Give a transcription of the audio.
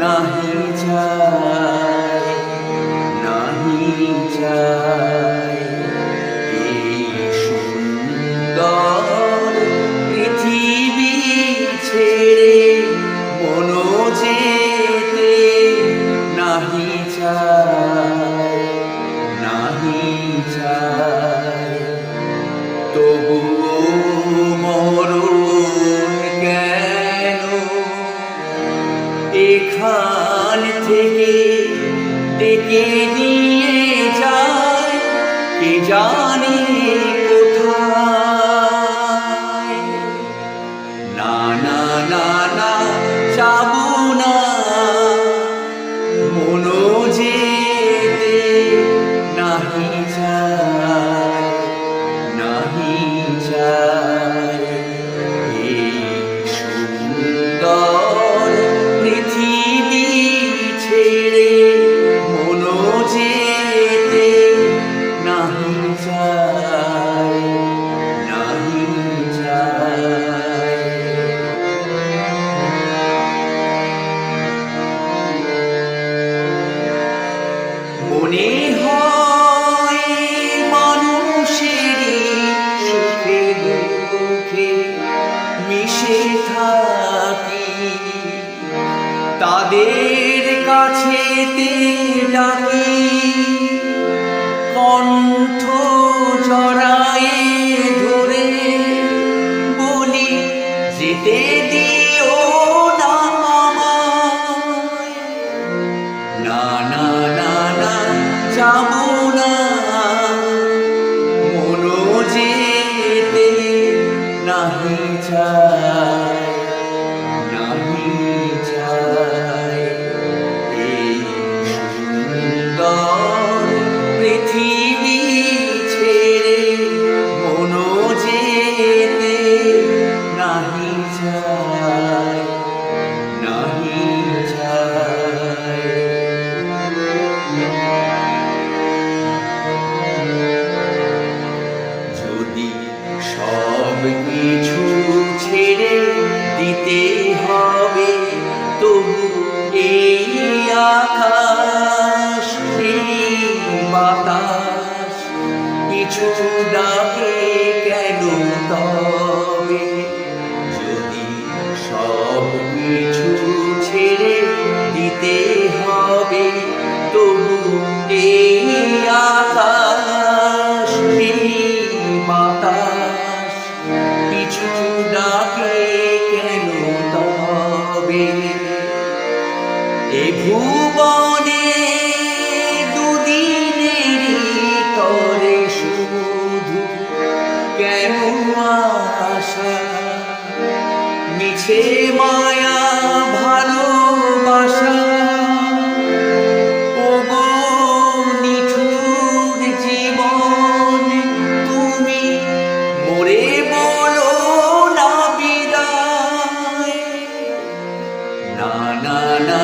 নাহি যায়, নাহি যায়। এই সুন্দর পৃথিবী ছেড়ে মনো যেতে নাহি যায়, নাহি যায়। তবুও মরণ কেন এখান থেকে ডেকে নিয়ে যায়, কে জানে কোথায়। না না না না, যাব না মনো যেতে নাহি যায়, নাহি যায়। এই সুন্দর পৃথিবী ছেড়ে মনো যেতে নাহি যায়, নাহি যায়। মনে হয় মানুষেরই সুখে দুঃখে মিশে থাকি, তাদের কাছেতে ডাকি কণ্ঠ জড়ায়ে ধরে বলি, যেতে দিও না আমায়। না না না না, যাব না মনো যেতে নাহি যায়, নাহি যায়। এই সুন্দর পৃথিবী ছেড়ে মনো যেতে নাহি যায়, নাহি যায়। যদি সব কিছু ছেড়ে দিতে হবে, তবু এই আকাশ এই বাতাস কিছু ডাকে কেন তবে। যদি সব কিছু ছেড়ে দিতে হবে, তবু এই আকাশ এই বাতাস কিছু ডাকে কেন তবে। এ ভুবনে দুদিনেরই তরে শুধু কেন আশা, মিছে মায়া ভালোবাসা। ওগো নিঠুর জীবন, তুমি মোরে বলো না বিদায়। না না না